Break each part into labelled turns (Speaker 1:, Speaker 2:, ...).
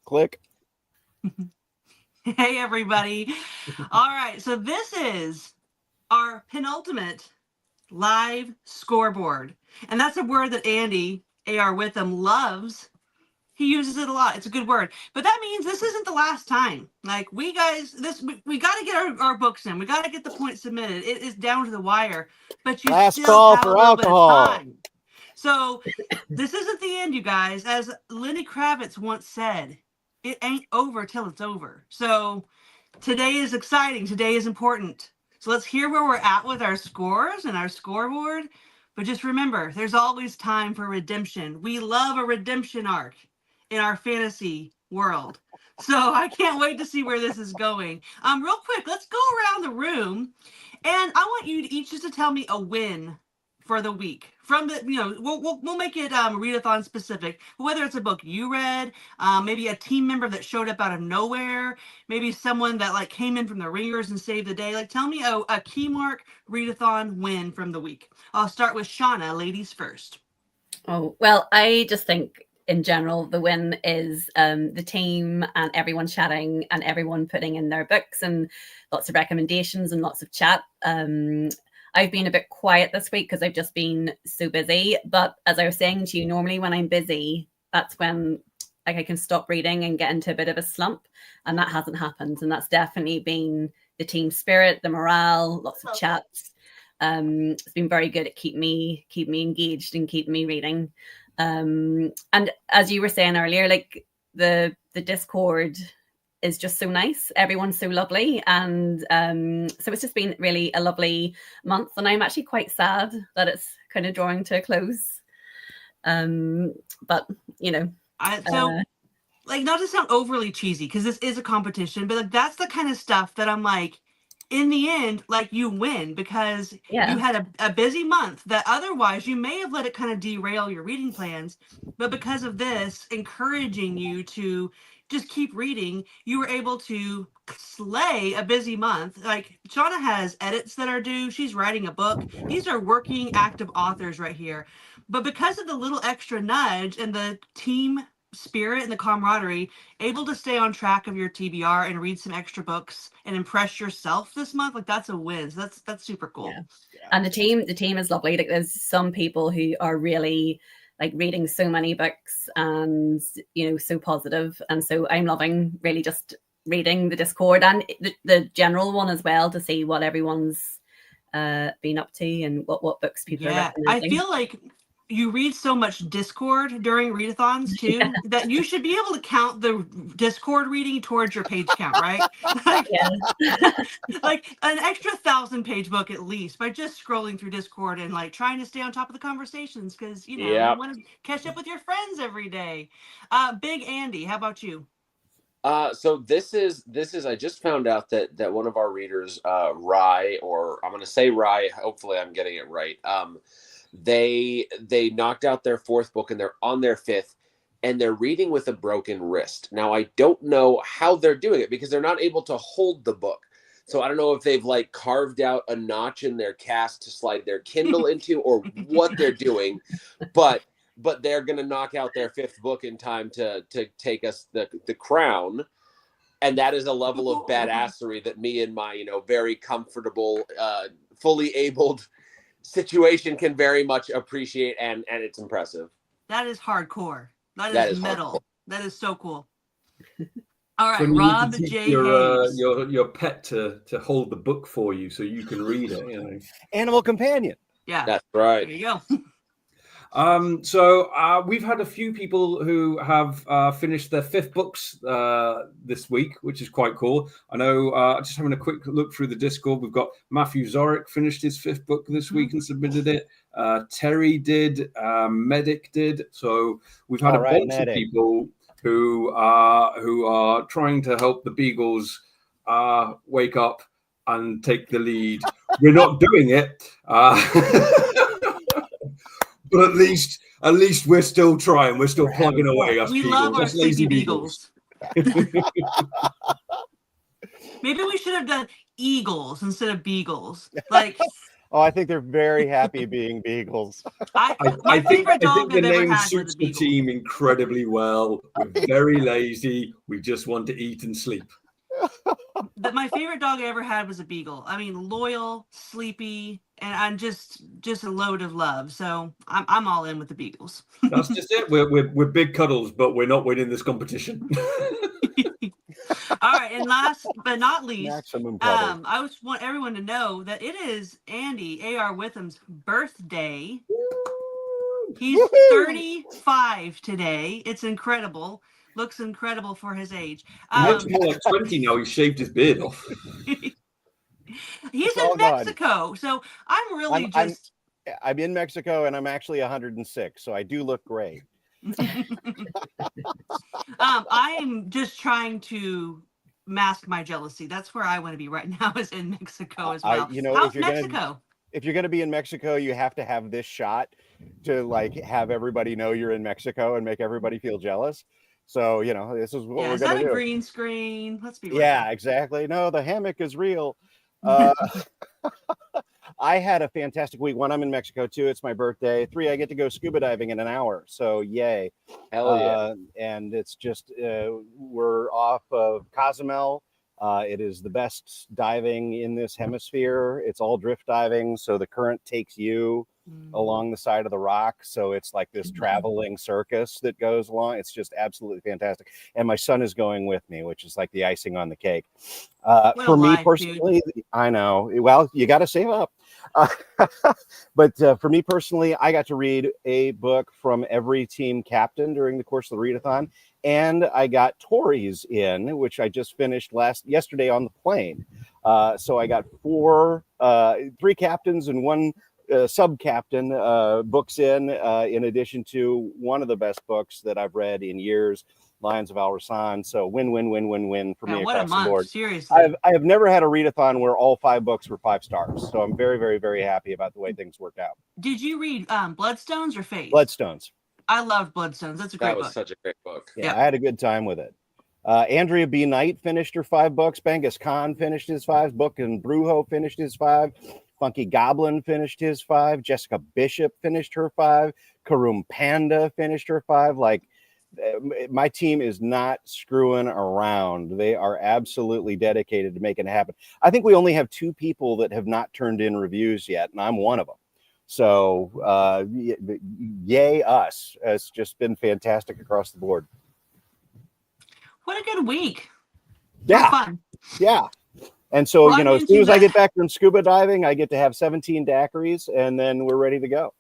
Speaker 1: Click.
Speaker 2: Hey, everybody. All right. So this is our penultimate live scoreboard. And that's a word that Andy, AR Witham, loves. He uses it a lot. It's a good word. But that means this isn't the last time. Like, we got to get our books in. We got to get the points submitted. It is down to the wire. But you
Speaker 1: Last
Speaker 2: still
Speaker 1: call
Speaker 2: have
Speaker 1: for
Speaker 2: a little
Speaker 1: alcohol.
Speaker 2: bit of time. So this isn't the end, you guys. As Lenny Kravitz once said, it ain't over till it's over. So today is exciting. Today is important. So let's hear where we're at with our scores and our scoreboard. But just remember, there's always time for redemption. We love a redemption arc in our fantasy world. So I can't wait to see where this is going. Real quick, let's go around the room, and I want you to each just to tell me a win for the week from the, we'll make it readathon specific, whether it's a book you read, maybe a team member that showed up out of nowhere, maybe someone that like came in from the ringers and saved the day. Like, tell me a key mark readathon win from the week. I'll start with Shauna, ladies first.
Speaker 3: Oh, well, I just think in general, the win is the team and everyone chatting and everyone putting in their books and lots of recommendations and lots of chat. I've been a bit quiet this week because I've just been so busy. But as I was saying to you, normally when I'm busy, that's when like I can stop reading and get into a bit of a slump. And that hasn't happened. And that's definitely been the team spirit, the morale, lots of chats. It's been very good at keep me engaged and keep me reading. And as you were saying earlier, like the Discord is just so nice. Everyone's so lovely. And so it's just been really a lovely month. And I'm actually quite sad that it's kind of drawing to a close. But, you know.
Speaker 2: Like, not to sound overly cheesy, because this is a competition, but like that's the kind of stuff that I'm like, in the end, like you win because you had a busy month that otherwise you may have let it kind of derail your reading plans. But because of this, encouraging you to just keep reading, you were able to slay a busy month. Like, Shauna has edits that are due. She's writing a book. These are working, active authors right here. But because of the little extra nudge and the team spirit and the camaraderie, able to stay on track of your TBR and read some extra books and impress yourself this month, like that's a win. So that's super cool.
Speaker 3: Yeah. And the team is lovely. Like, there's some people who are really like reading so many books and, you know, so positive. And so I'm loving really just reading the Discord and the general one as well, to see what everyone's been up to and what books people are recommending.
Speaker 2: I feel like you read so much Discord during readathons too, that you should be able to count the Discord reading towards your page count, right? Like, like an extra 1,000-page book at least by just scrolling through Discord and like trying to stay on top of the conversations, because you want to catch up with your friends every day. Big Andy, how about you?
Speaker 4: So this is I just found out that one of our readers, Rye, or I'm going to say Rye, hopefully I'm getting it right. They knocked out their 4th book and they're on their 5th, and they're reading with a broken wrist. Now, I don't know how they're doing it because they're not able to hold the book. So I don't know if they've like carved out a notch in their cast to slide their Kindle into or what they're doing, but they're going to knock out their 5th book in time to take us the crown. And that is a level of badassery that me and my, very comfortable, fully abled situation can very much appreciate, and it's impressive.
Speaker 2: That is hardcore. That is metal. Hardcore. That is so cool. All right,
Speaker 5: when
Speaker 2: Rob
Speaker 5: you
Speaker 2: J.
Speaker 5: Hayes. Your pet to hold the book for you so you can read it.
Speaker 1: Animal companion.
Speaker 2: Yeah,
Speaker 4: that's right.
Speaker 2: There you go.
Speaker 5: So we've had a few people who have finished their 5th books this week, which is quite cool. I know, just having a quick look through the Discord, we've got Matthew Zorick finished his 5th book this week and submitted it. Terry did, Medic did. So we've had a bunch of people who are trying to help the Beagles wake up and take the lead. We're not doing it. But at least we're still trying. We're still plugging away. Us
Speaker 2: we
Speaker 5: Beagles.
Speaker 2: love our
Speaker 5: us lazy
Speaker 2: sleepy Beagles. Maybe we should have done Eagles instead of Beagles. Like,
Speaker 1: Oh, I think they're very happy being beagles.
Speaker 2: My favorite dog
Speaker 5: the
Speaker 2: I've ever
Speaker 5: name
Speaker 2: had was
Speaker 5: suits
Speaker 2: a
Speaker 5: the
Speaker 2: beagle.
Speaker 5: team incredibly well. We're very lazy. We just want to eat and sleep.
Speaker 2: My favorite dog I ever had was a beagle. I mean, loyal, sleepy, and I'm just a load of love. So I'm all in with the beagles.
Speaker 5: That's just it. We're big cuddles, but we're not winning this competition.
Speaker 2: All right, and last but not least,
Speaker 1: Maximum cuddles.
Speaker 2: I just want everyone to know that it is Andy A.R. Witham's birthday. He's 35 today. It's incredible. Looks incredible for his age.
Speaker 5: He looks more like 20 now. He shaved his beard off.
Speaker 2: He's in Mexico, so
Speaker 1: I'm in Mexico, and I'm actually 106, so I do look great.
Speaker 2: I am just trying to mask my jealousy. That's where I want to be right now, is in Mexico as well. How's Mexico?
Speaker 1: If you're going to be in Mexico, you have to have this shot to like have everybody know you're in Mexico and make everybody feel jealous. So, this is what we're going to do.
Speaker 2: Is that a green screen? Let's be real.
Speaker 1: Yeah, exactly. No, the hammock is real. I had a fantastic week. 1, I'm in Mexico. 2, it's my birthday. 3, I get to go scuba diving in an hour. So yay.
Speaker 4: Hell yeah.
Speaker 1: And it's just, we're off of Cozumel. It is the best diving in this hemisphere. It's all drift diving. So the current takes you along the side of the rock. So it's like this traveling circus that goes along. It's just absolutely fantastic. And my son is going with me, which is like the icing on the cake. For me personally, dude. I know. Well, you got to save up. But for me personally, I got to read a book from every team captain during the course of the readathon. And I got Tories in, which I just finished yesterday on the plane. So I got 3 captains and 1 sub-captain books in addition to one of the best books that I've read in years, Lions of Al Rasan. So win for me across the board.
Speaker 2: Seriously.
Speaker 1: I have never had a readathon where all 5 books were 5 stars. So I'm very, very, very happy about the way things worked out.
Speaker 2: Did you read Bloodstones or Faith?
Speaker 1: Bloodstones.
Speaker 2: I loved Bloodstones. That's a great book.
Speaker 4: That was such a great book.
Speaker 1: Yeah, I had a good time with it. Andrea B. Knight finished her 5 books. Benghis Khan finished his 5 book, and Brujo finished his 5. Funky Goblin finished his 5. Jessica Bishop finished her 5. Karoom Panda finished her 5. Like, my team is not screwing around. They are absolutely dedicated to making it happen. I think we only have 2 people that have not turned in reviews yet, and I'm one of them. So yay us. It's just been fantastic across the board.
Speaker 2: What a good week.
Speaker 1: Yeah.
Speaker 2: Fun.
Speaker 1: Yeah. And so, as soon as I get back from scuba diving, I get to have 17 daiquiris, and then we're ready to go.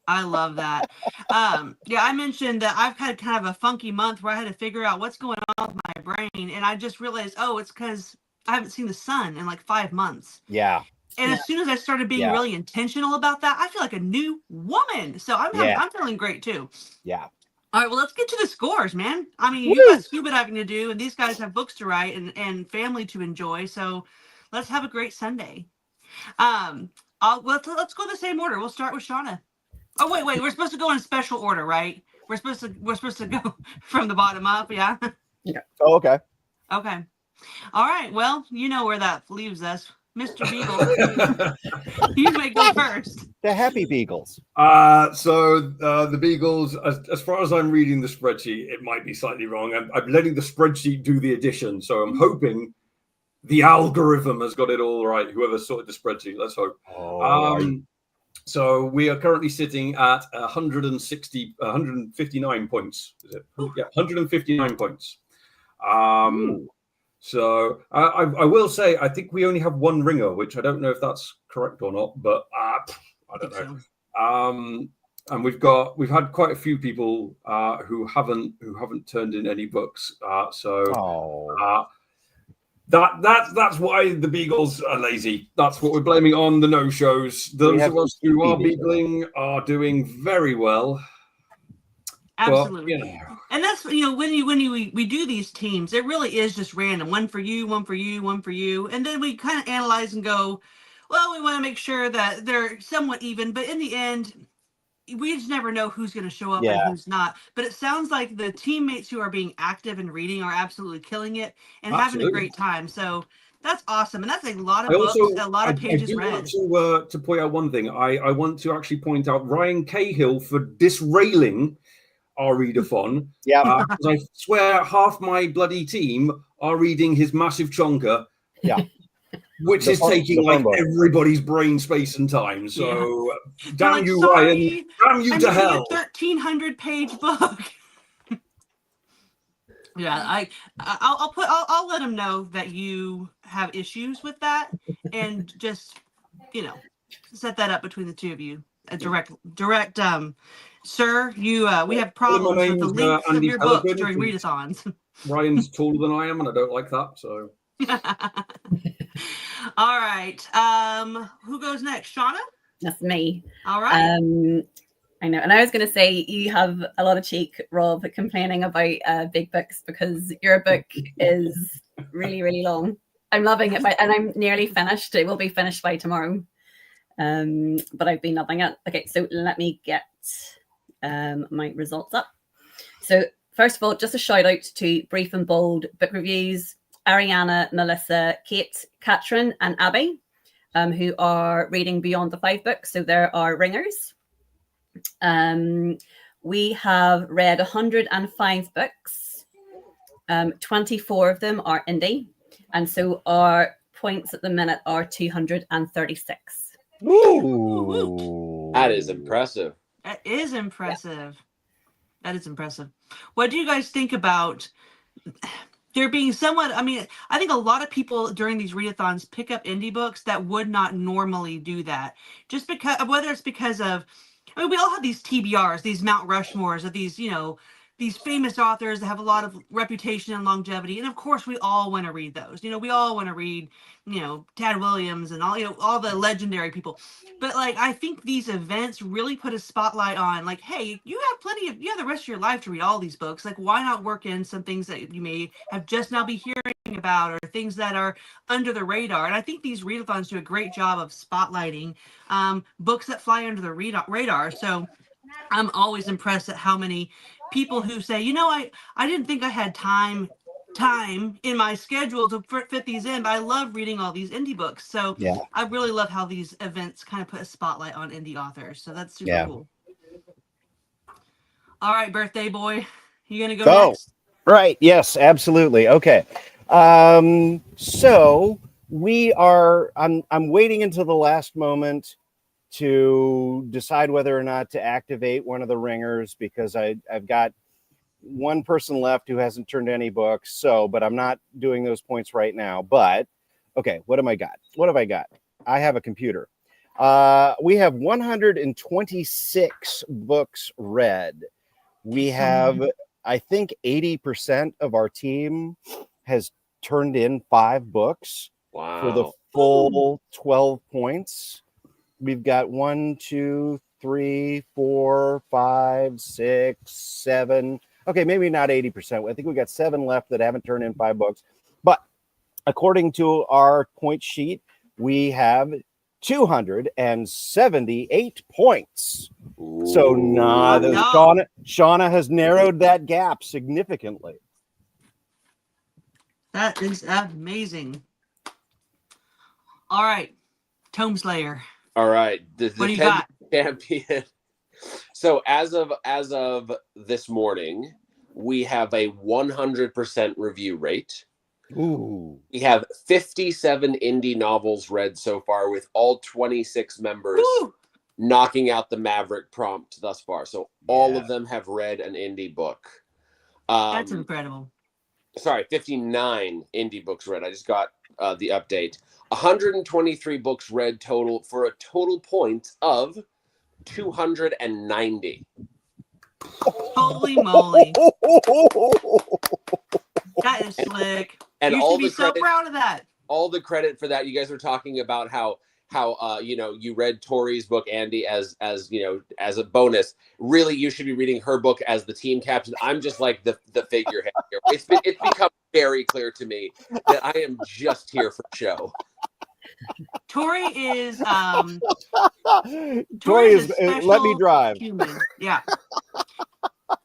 Speaker 2: I love that. I mentioned that I've had kind of a funky month where I had to figure out what's going on with my brain. And I just realized, it's because I haven't seen the sun in like 5 months.
Speaker 1: Yeah.
Speaker 2: And as soon as I started being really intentional about that, I feel like a new woman. So I'm feeling great too.
Speaker 1: Yeah.
Speaker 2: All right, well, let's get to the scores, man. I mean, you've got scuba diving to do, and these guys have books to write and family to enjoy. So let's have a great Sunday. Let's go the same order. We'll start with Shauna. Oh, wait. We're supposed to go in special order, right? We're supposed to go from the bottom up, yeah?
Speaker 1: Yeah. Oh, okay.
Speaker 2: Okay. All right. Well, you know where that leaves us. Mr. Beagle, you may go first.
Speaker 1: The Happy Beagles.
Speaker 5: So the Beagles, as far as I'm reading the spreadsheet, it might be slightly wrong. I'm letting the spreadsheet do the addition. So I'm hoping the algorithm has got it all right. Whoever sorted the spreadsheet, let's hope. So we are currently sitting at 159 points. Is it? Yeah, 159 points. So I will say, I think we only have 1 ringer, which I don't know if that's correct or not, but I don't know. And we've had quite a few people who haven't turned in any books. That's why the Beagles are lazy. That's what we're blaming on the no-shows. Those of us who are beagling are doing very well.
Speaker 2: Absolutely.
Speaker 5: But,
Speaker 2: and that's, when we do these teams, it really is just random. 1 for you, 1 for you, 1 for you. And then we kind of analyze and go, well, we want to make sure that they're somewhat even. But in the end, we just never know who's going to show up and who's not. But it sounds like the teammates who are being active and reading are absolutely killing it and having a great time. So That's awesome, and that's a lot of
Speaker 5: I
Speaker 2: books,
Speaker 5: also
Speaker 2: a lot of pages
Speaker 5: I do
Speaker 2: read.
Speaker 5: want to point out one thing. I want to actually point out Ryan Cahill for disrailing our readathon.
Speaker 1: Yeah.
Speaker 5: 'Cause I swear half my bloody team are reading his massive chonker.
Speaker 1: Yeah.
Speaker 5: Which is taking
Speaker 1: the
Speaker 5: like
Speaker 1: book.
Speaker 5: everybody's brain space and time. So damn
Speaker 2: like,
Speaker 5: you,
Speaker 2: sorry,
Speaker 5: Ryan. Damn you
Speaker 2: I'm
Speaker 5: to
Speaker 2: reading
Speaker 5: hell.
Speaker 2: a 1,300-page book. Yeah, I'll let them know that you have issues with that, and just, you know, set that up between the two of you. A direct sir, you we have problems with the
Speaker 5: name's,
Speaker 2: links of
Speaker 5: Andy
Speaker 2: your books
Speaker 5: Pelican.
Speaker 2: during readathons.
Speaker 5: Ryan's taller than I am, and I don't like that. So
Speaker 2: all right. Who goes next? Shauna?
Speaker 3: That's me.
Speaker 2: All right.
Speaker 3: I know. And I was going to say, you have a lot of cheek, Rob, complaining about big books because your book is really, really long. I'm loving it, and I'm nearly finished. It will be finished by tomorrow. But I've been loving it. Okay, so let me get my results up. So first of all, just a shout out to Brief and Bold Book Reviews, Ariana, Melissa, Kate, Katrin, and Abby, who are reading beyond the 5 books. So there are ringers. We have read 105 books. 24 of them are indie. And so our points at the minute are 236.
Speaker 1: Ooh.
Speaker 4: That is impressive.
Speaker 2: That is impressive. That is impressive. What do you guys think about there being somewhat, I mean, I think a lot of people during these readathons pick up indie books that would not normally do that. Just because, whether it's because of, I mean, we all have these TBRs, these Mount Rushmores of these, you know, these famous authors that have a lot of reputation and longevity. And of course, we all want to read those. You know, we all want to read, you know, Tad Williams and all, you know, all the legendary people. But like, I think these events really put a spotlight on like, hey, you have the rest of your life to read all these books. Like, why not work in some things that you may have just now be hearing about, or things that are under the radar? And I think these readathons do a great job of spotlighting books that fly under the radar. So I'm always impressed at how many people who say, you know, I didn't think I had time in my schedule to fit these in, but I love reading all these indie books. So
Speaker 1: Yeah.
Speaker 2: I really love how these events kind of put a spotlight on indie authors. So that's super cool. All right, birthday boy, you gonna go next?
Speaker 1: Right. Yes, absolutely. Okay. So we are, I'm waiting until the last moment to decide whether or not to activate one of the ringers, because I've got one person left who hasn't turned any books. So, but I'm not doing those points right now. But okay, what have I got? I have a computer. We have 126 books read. We have, I think 80% of our team has turned in 5 books for the full 12 points. We've got 1, 2, 3, 4, 5, 6, 7. Okay, maybe not 80%. I think we got 7 left that haven't turned in 5 books. But according to our point sheet, we have 278 points.
Speaker 4: Ooh.
Speaker 1: So Shauna has narrowed that gap significantly.
Speaker 2: That is amazing. All right, Tome Slayer.
Speaker 4: All right, the
Speaker 2: what do you got?
Speaker 4: Champion. So as of this morning, we have a 100% review rate.
Speaker 1: Ooh.
Speaker 4: We have 57 indie novels read so far, with all 26 members knocking out the Maverick prompt thus far. So all of them have read an indie book.
Speaker 2: That's incredible.
Speaker 4: Sorry, 59 indie books read. I just got the update. 123 books read total, for a total point of 290.
Speaker 2: Holy moly. That is slick.
Speaker 4: And
Speaker 2: you
Speaker 4: all
Speaker 2: should be
Speaker 4: the credit,
Speaker 2: so proud of that.
Speaker 4: All the credit for that. You guys were talking about how you know, you read Tori's book, Andy, as you know, as a bonus. Really, you should be reading her book as the team captain. I'm just like the figurehead here. It's become very clear to me that I am just here for show.
Speaker 2: Tori is
Speaker 1: Tori is let me drive.
Speaker 2: Human. Yeah.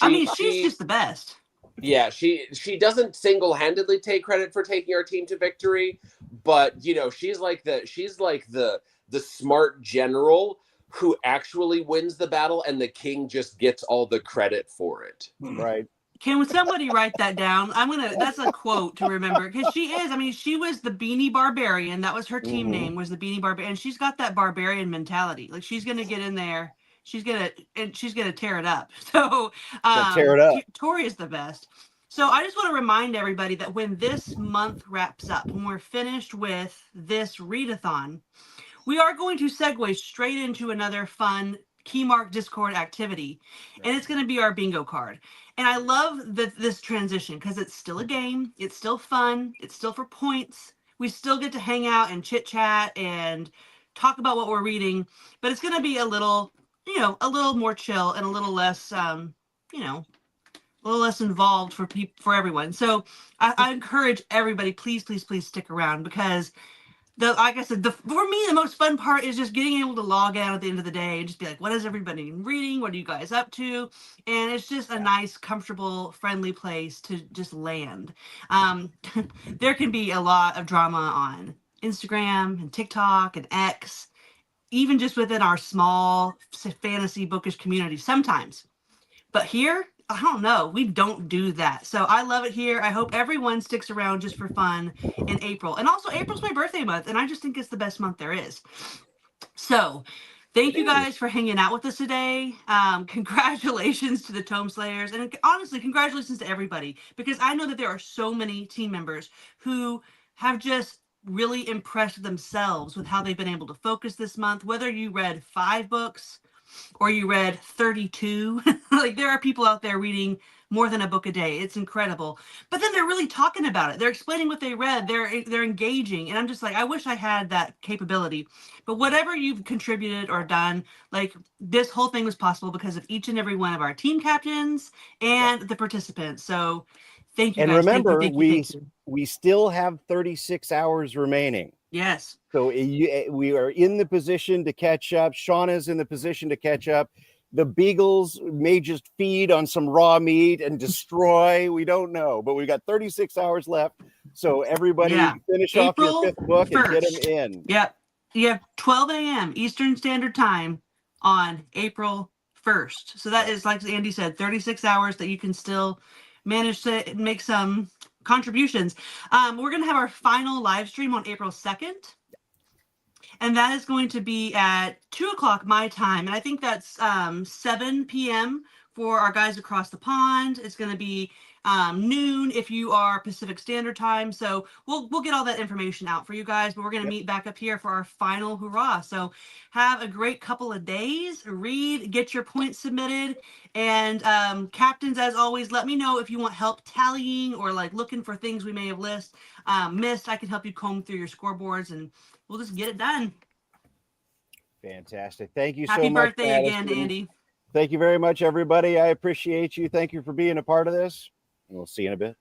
Speaker 2: I mean, she's just the best.
Speaker 4: Yeah, she doesn't single-handedly take credit for taking our team to victory, but you know, she's like the smart general who actually wins the battle, and the king just gets all the credit for it.
Speaker 1: Right.
Speaker 2: Can somebody write that down? That's a quote to remember, because she is, I mean, she was the Beanie Barbarian. That was her team name, was the Beanie Barbarian. And she's got that barbarian mentality. Like, she's going to get in there. She's going to tear it up. So,
Speaker 1: Tear it up.
Speaker 2: Tori is the best. So I just want to remind everybody that when this month wraps up, when we're finished with this readathon, we are going to segue straight into another fun Keymark Discord activity, and it's going to be our bingo card. And I love this transition because it's still a game, it's still fun, it's still for points. We still get to hang out and chit chat and talk about what we're reading, but it's going to be a little more chill and a little less, a little less involved for everyone. So I encourage everybody, please stick around, because like I said, for me, the most fun part is just getting able to log out at the end of the day and just be like, what is everybody reading? What are you guys up to? And it's just a nice, comfortable, friendly place to just land. There can be a lot of drama on Instagram and TikTok and X, even just within our small fantasy bookish community sometimes. But here, I don't know, we don't do that. So I love it here. I hope everyone sticks around just for fun in April. And also, April's my birthday month, and I just think it's the best month there is. So thank you guys for hanging out with us today. Congratulations to the Tome Slayers. And honestly, congratulations to everybody, because I know that there are so many team members who have just really impressed themselves with how they've been able to focus this month, whether you read 5 books or you read 32. Like, there are people out there reading more than a book a day. It's incredible. But then they're really talking about it. They're explaining what they read. They're engaging. And I'm just like, I wish I had that capability. But whatever you've contributed or done, like, this whole thing was possible because of each and every one of our team captains and the participants. So thank you,
Speaker 1: And
Speaker 2: guys.
Speaker 1: remember,
Speaker 2: Thank you.
Speaker 1: we still have 36 hours remaining.
Speaker 2: Yes.
Speaker 1: So we are in the position to catch up. Shauna's in the position to catch up. The Beagles may just feed on some raw meat and destroy. We don't know, but we've got 36 hours left. So everybody finish off your 5th book 1st. And get them in.
Speaker 2: Yep. You have 12 a.m. Eastern Standard Time on April 1st. So that is, like Andy said, 36 hours that you can still manage to make some contributions. We're going to have our final live stream on April 2nd. And that is going to be at 2 o'clock my time. And I think that's 7 p.m. for our guys across the pond. It's going to be noon if you are Pacific Standard Time. So we'll get all that information out for you guys. But we're going to meet back up here for our final hurrah. So have a great couple of days. Read, get your points submitted. And captains, as always, let me know if you want help tallying or like looking for things we may have missed. I can help you comb through your scoreboards, and we'll just get it done.
Speaker 1: Fantastic. Thank you
Speaker 2: Happy
Speaker 1: so much.
Speaker 2: Happy birthday again, Andy.
Speaker 1: Thank you very much, everybody. I appreciate you. Thank you for being a part of this. And we'll see you in a bit.